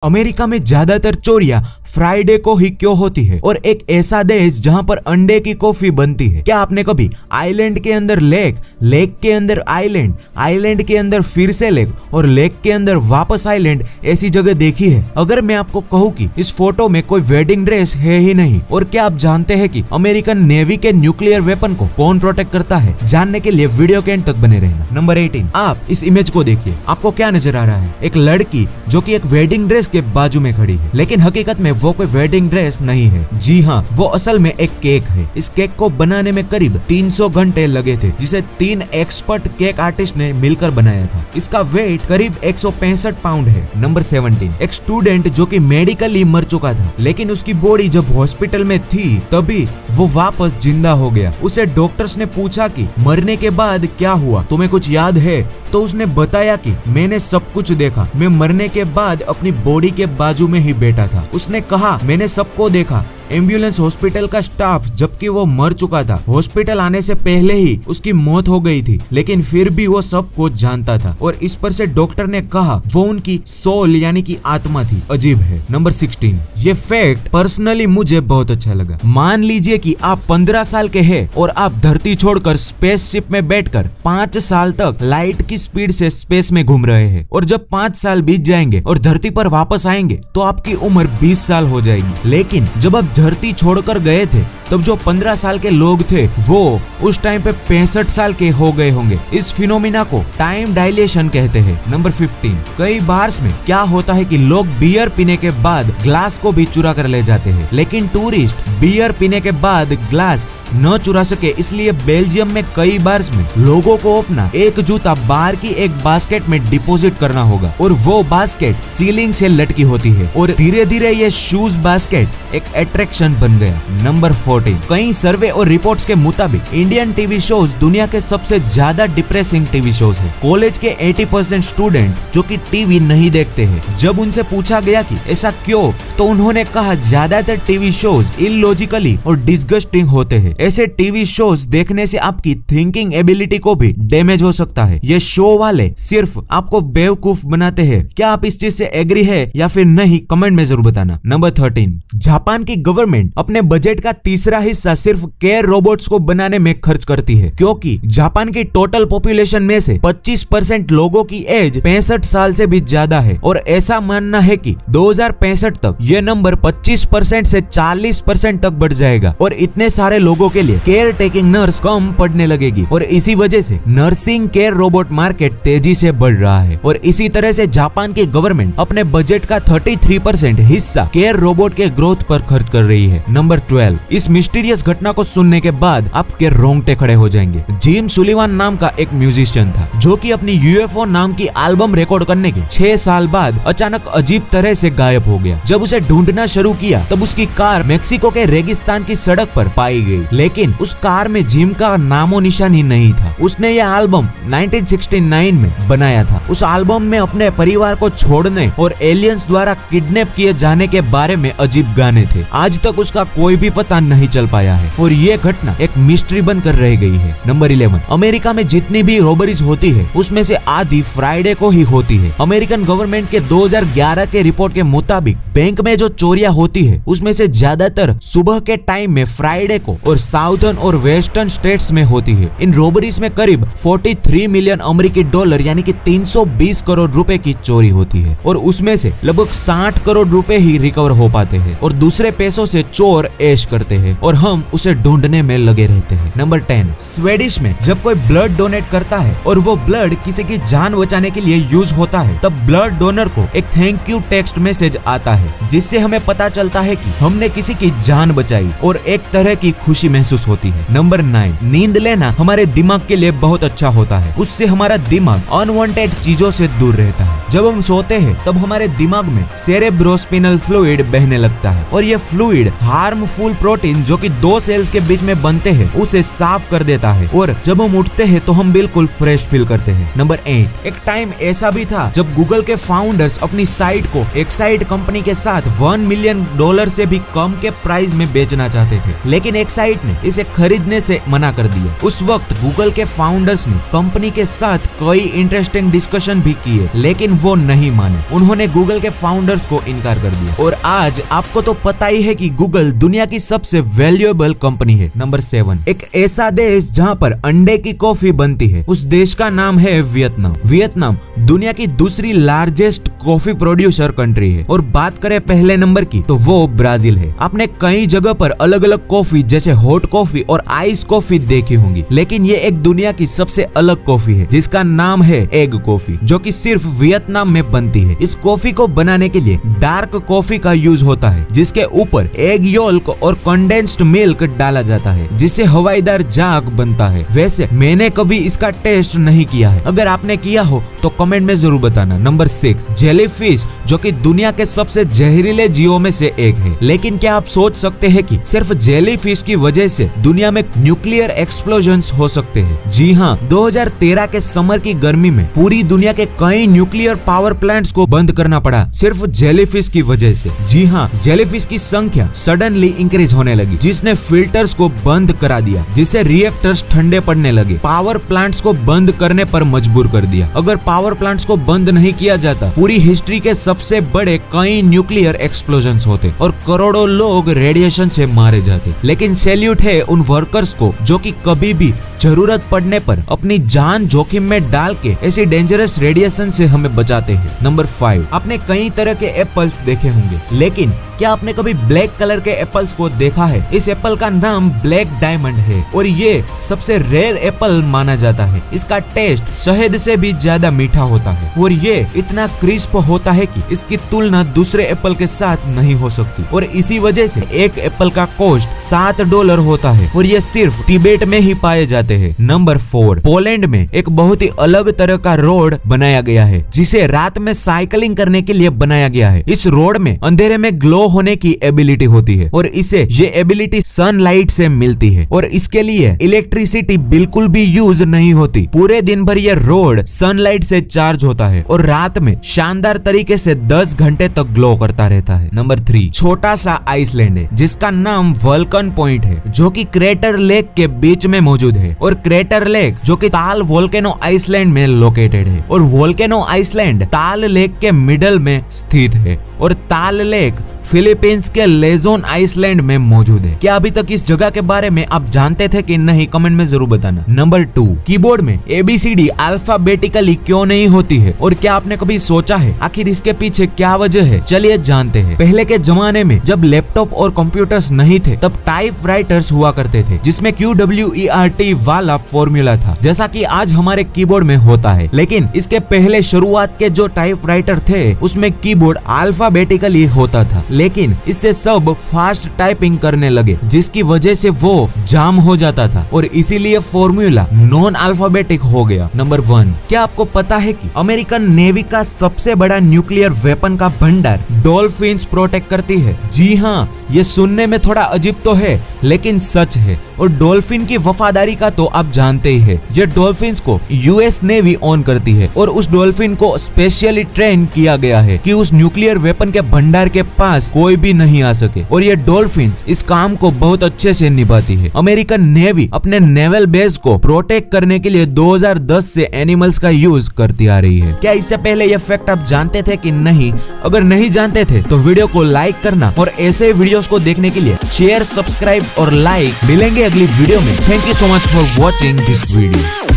America में ज्यादातर चोरियां फ्राइडे को ही क्यों होती है और एक ऐसा देश जहां पर अंडे की कॉफी बनती है। क्या आपने कभी आइलैंड के अंदर लेक, लेक के अंदर आइलैंड, आइलैंड के अंदर फिर से लेक और लेक के अंदर वापस आइलैंड ऐसी जगह देखी है? अगर मैं आपको कहूँ कि इस फोटो में कोई वेडिंग ड्रेस है ही नहीं, और क्या आप जानते हैं कि अमेरिकन नेवी के न्यूक्लियर वेपन को कौन प्रोटेक्ट करता है? जानने के लिए वीडियो के एंड तक बने रहना। नंबर 18, आप इस इमेज को देखिए, आपको क्या नजर आ रहा है? एक लड़की जो कि एक वेडिंग ड्रेस के बाजू में खड़ी है, लेकिन हकीकत में वो कोई वेडिंग ड्रेस नहीं है। जी हाँ, वो असल में एक केक है। इस केक को बनाने में करीब 300 घंटे लगे थे, जिसे 3 एक्सपर्ट केक आर्टिस्ट ने मिलकर बनाया था। इसका वेट करीब 165 पाउंड है। नंबर 17, एक स्टूडेंट जो कि मेडिकली मर चुका था, लेकिन उसकी बॉडी जब हॉस्पिटल में थी तभी वो वापस जिंदा हो गया। उसे डॉक्टर्स ने पूछा कि मरने के बाद क्या हुआ, तुम्हें कुछ याद है? तो उसने बताया कि मैंने सब कुछ देखा, मैं मरने के बाद अपनी बॉडी के बाजू में ही बैठा था। उसने कहा मैंने सबको देखा, एम्बुलेंस, हॉस्पिटल का स्टाफ, जबकि वो मर चुका था। हॉस्पिटल आने से पहले ही उसकी मौत हो गई थी, लेकिन फिर भी वो सब कुछ जानता था और इस पर से डॉक्टर ने कहा वो उनकी सोल यानी कि आत्मा थी। अजीब है। नंबर 16, ये फैक्ट पर्सनली मुझे बहुत अच्छा लगा। मान लीजिए कि आप 15 साल के हैं और आप धरती छोड़कर स्पेसशिप में बैठकर 5 साल तक लाइट की स्पीड से स्पेस में घूम रहे हैं, और जब 5 साल बीत जाएंगे और धरती पर वापस आएंगे तो आपकी उम्र 20 साल हो जाएगी। लेकिन जब आप धरती छोड़कर गए थे तब जो 15 साल के लोग थे वो उस टाइम पे 65 साल के हो गए होंगे। इस फिनोमिना को टाइम डायलेशन कहते हैं। नंबर 15, कई बार में क्या होता है कि लोग बियर पीने के बाद ग्लास को भी चुरा कर ले जाते हैं, लेकिन टूरिस्ट बियर पीने के बाद ग्लास न चुरा सके, इसलिए बेल्जियम में कई बार में लोगों को अपना एक जूता बाहर की एक बास्केट में डिपॉजिट करना होगा, और वो बास्केट सीलिंग से लटकी होती है, और धीरे धीरे ये शूज बास्केट एक अट्रैक्शन बन गया। नंबर 14, कई सर्वे और रिपोर्ट्स के मुताबिक इंडियन टीवी शोज दुनिया के सबसे ज्यादा डिप्रेसिंग टीवी शोज है। कॉलेज के 80% स्टूडेंट जो कि टीवी नहीं देखते हैं, जब उनसे पूछा गया कि ऐसा क्यों, तो उन्होंने कहा ज्यादातर टीवी शोज इलॉजिकली और डिस्गस्टिंग होते हैं। ऐसे टीवी शोज देखने से आपकी थिंकिंग एबिलिटी को भी डैमेज हो सकता है। ये शो वाले सिर्फ आपको बेवकूफ बनाते हैं। क्या आप इस चीज से एग्री है या फिर नहीं? कमेंट में जरूर बताना। नंबर 13, जापान की गवर्नमेंट अपने बजट का तीसरा हिस्सा सिर्फ केयर रोबोट्स को बनाने में खर्च करती है, क्योंकि जापान की टोटल पॉपुलेशन में से 25% लोगों की एज 65 साल से भी ज्यादा है, और ऐसा मानना है कि 2065 तक ये नंबर 25% से 40% तक बढ़ जाएगा, और इतने सारे लोगों के लिए केयर टेकिंग नर्स कम पड़ने लगेगी, और इसी वजह से नर्सिंग केयर रोबोट मार्केट तेजी से बढ़ रहा है। और इसी तरह से जापान की गवर्नमेंट अपने बजट का 33% हिस्सा केयर रोबोट के ग्रोथ पर खर्च कर रही है। नंबर 12, इस मिस्टीरियस घटना को सुनने के बाद आपके रोंगटे खड़े हो जाएंगे। जिम सुलिवान नाम का एक म्यूजिशियन था जो कि अपनी यूएफओ नाम की एल्बम रिकॉर्ड करने के 6 साल बाद अचानक अजीब तरह से गायब हो गया। जब उसे ढूंढना शुरू किया तब उसकी कार मेक्सिको के रेगिस्तान की सड़क पर पाई गई, लेकिन उस कार में जिम का नामो निशान ही नहीं था। उसने यह एल्बम 1969 में बनाया था। उस एल्बम में अपने परिवार को छोड़ने और एलियंस द्वारा किडनैप किए जाने के बारे में अजीब गाने थे। आज तक उसका कोई भी पता नहीं चल पाया है, और ये घटना एक मिस्ट्री बनकर रह गई है। नंबर 11, अमेरिका में जितनी भी रॉबरीज होती है उसमें से आधी फ्राइडे को ही होती है। अमेरिकन गवर्नमेंट के 2011 के रिपोर्ट के मुताबिक बैंक में जो चोरियां होती है उसमें से ज्यादातर सुबह के टाइम में फ्राइडे को और साउथर्न और वेस्टर्न स्टेट्स में होती है। इन रॉबरीज में करीब 43 मिलियन अमेरिकी डॉलर यानी कि 320 करोड़ रुपए की चोरी होती है, और उसमें से लगभग 60 करोड़ रुपए ही रिकवर हो पाते हैं, और दूसरे पैसों से चोर ऐश करते हैं और हम उसे ढूंढने में लगे रहते हैं। नंबर 10, स्वीडिश में जब कोई ब्लड डोनेट करता है और वो ब्लड किसी की जान बचाने के लिए यूज होता है, तब ब्लड डोनर को एक थैंक यू टेक्स्ट मैसेज आता है, जिससे हमें पता चलता है कि हमने किसी की जान बचाई और एक तरह की खुशी महसूस होती है। नंबर 9, नींद लेना हमारे दिमाग के लिए बहुत अच्छा होता है। उससे हमारा दिमाग अनवांटेड चीजों से दूर रहता है। जब हम सोते हैं तब हमारे दिमाग में सेरेब्रोस्पिनल फ्लूइड बहने लगता है, और ये फ्लूइड हार्मफुल प्रोटीन एंजाइम जो कि 2 सेल्स के बीच में बनते हैं उसे साफ कर देता है और जब हम उठते हैं तो हम बिल्कुल फ्रेश फील करते हैं। नंबर 8, एक टाइम ऐसा भी था जब गूगल के फाउंडर्स अपनी साइट को एक्साइड कंपनी के साथ $1 मिलियन से भी कम के प्राइस में बेचना चाहते थे, लेकिन एक्साइड ने इसे खरीदने से मना कर दिया। उस वक्त गूगल के फाउंडर्स ने कंपनी के साथ कई इंटरेस्टिंग डिस्कशन भी किए, लेकिन वो नहीं माने। उन्होंने गूगल के फाउंडर्स को इनकार कर दिया और आज आपको तो पता ही है कि गूगल दुनिया की सबसे वैल्यूएबल कंपनी है। नंबर 7, एक ऐसा देश जहां पर अंडे की कॉफी बनती है, उस देश का नाम है वियतनाम। वियतनाम दुनिया की दूसरी लार्जेस्ट कॉफी प्रोड्यूसर कंट्री है और बात करें पहले नंबर की तो वो ब्राजील है। आपने कई जगह पर अलग अलग कॉफी जैसे हॉट कॉफी और आइस कॉफी देखी होंगी, लेकिन ये एक दुनिया की सबसे अलग कॉफी है जिसका नाम है एग कॉफी, जो कि सिर्फ वियतनाम में बनती है। इस कॉफी को बनाने के लिए डार्क कॉफी का यूज होता है जिसके ऊपर एग योल्क और कंडेंस्ड मिल्क डाला जाता है जिससे हवाईदार जाग बनता है। वैसे मैंने कभी इसका टेस्ट नहीं किया है, अगर आपने किया हो तो कमेंट में जरूर बताना। नंबर 6, जेलीफिश जो कि दुनिया के सबसे जहरीले जीवों में से एक है, लेकिन क्या आप सोच सकते हैं कि सिर्फ जेलीफिश की वजह से दुनिया में न्यूक्लियर एक्सप्लोजन्स हो सकते हैं? जी हाँ, 2013 के समर की गर्मी में पूरी दुनिया के कई न्यूक्लियर पावर प्लांट्स को बंद करना पड़ा सिर्फ जेलीफिश की वजह से। जी हाँ, जेलीफिश की संख्या सडनली इंक्रीज होने लगी जिसने फिल्टर्स को बंद करा दिया, जिससे रिएक्टर्स ठंडे पड़ने लगे, पावर प्लांट्स को बंद करने पर मजबूर कर दिया। अगर पावर प्लांट्स को बंद नहीं किया जाता पूरी हिस्ट्री के सबसे बड़े कई न्यूक्लियर एक्सप्लोजन्स होते और करोड़ों लोग रेडिएशन से मारे जाते। लेकिन सैल्यूट है उन वर्कर्स को जो कि कभी भी जरूरत पड़ने पर अपनी जान जोखिम में डाल के ऐसी डेंजरस रेडिएशन से हमें बचाते हैं। नंबर 5, आपने कई तरह के एप्पल्स देखे होंगे, लेकिन क्या आपने कभी ब्लैक कलर के एप्पल्स को देखा है? इस एप्पल का नाम ब्लैक डायमंड है और ये सबसे रेयर एप्पल माना जाता है। इसका टेस्ट शहद से भी ज्यादा मीठा होता है और ये इतना क्रिस्प होता है कि इसकी तुलना दूसरे एप्पल के साथ नहीं हो सकती और इसी वजह से एक एप्पल का कॉस्ट $7 होता है और ये सिर्फ तिब्बत में ही पाए जाते हैं। नंबर 4, पोलैंड में एक बहुत ही अलग तरह का रोड बनाया गया है जिसे रात में साइकिलिंग करने के लिए बनाया गया है। इस रोड में अंधेरे में ग्लो होने की एबिलिटी होती है और इसे ये एबिलिटी सनलाइट से मिलती है और इसके लिए इलेक्ट्रिसिटी बिल्कुल भी यूज नहीं होती। पूरे दिन भर ये रोड सनलाइट से चार्ज होता है और रात में शानदार तरीके से 10 घंटे तक ग्लो करता रहता है। नंबर 3, छोटा सा आइसलैंड है जिसका नाम वल्कन पॉइंट है जो कि क्रेटर लेक के बीच में मौजूद है और क्रेटर लेक जो कि ताल वोल्केनो आइसलैंड में लोकेटेड है और वोल्केनो आइसलैंड ताल लेक के मिडल में स्थित है और ताल लेक फिलीपींस के लेजोन आइसलैंड में मौजूद है। क्या अभी तक इस जगह के बारे में आप जानते थे कि नहीं? कमेंट में जरूर बताना। नंबर 2, कीबोर्ड में ABCD अल्फाबेटिकली क्यों नहीं होती है और क्या आपने कभी सोचा है आखिर इसके पीछे क्या वजह है? चलिए जानते हैं। पहले के जमाने में जब लैपटॉप और कंप्यूटर्स नहीं थे तब टाइप राइटर्स हुआ करते थे जिसमें QWERT वाला फॉर्मूला था जैसा कि आज हमारे कीबोर्ड में होता है, लेकिन इसके पहले शुरुआत के जो टाइप राइटर थे उसमें कीबोर्ड अल्फाबेटिकली होता था, लेकिन इससे सब फास्ट टाइपिंग करने लगे जिसकी वजह से वो जाम हो जाता था और इसीलिए फॉर्मूला नॉन अल्फाबेटिक हो गया। नंबर 1, क्या आपको पता है कि अमेरिकन नेवी का सबसे बड़ा न्यूक्लियर वेपन का भंडार डॉल्फिन्स प्रोटेक्ट करती है? जी हाँ, ये सुनने में थोड़ा अजीब तो है लेकिन सच है और डॉल्फिन की वफादारी का तो आप जानते ही है। ये डॉल्फिन्स को US नेवी ऑन करती है और उस डॉल्फिन को स्पेशली ट्रेन किया गया है कि उस न्यूक्लियर वेपन के भंडार के पास कोई भी नहीं आ सके और ये डॉल्फिन्स इस काम को बहुत अच्छे से निभाती है। अमेरिकन नेवी अपने नेवल बेस को प्रोटेक्ट करने के लिए 2010 से एनिमल्स का यूज करती आ रही है। क्या इससे पहले ये फैक्ट आप जानते थे कि नहीं? अगर नहीं जानते थे तो वीडियो को लाइक करना और ऐसे वीडियोस को देखने के लिए शेयर, सब्सक्राइब और लाइक। मिलेंगे अगली वीडियो में। Thank you so much for watching this video.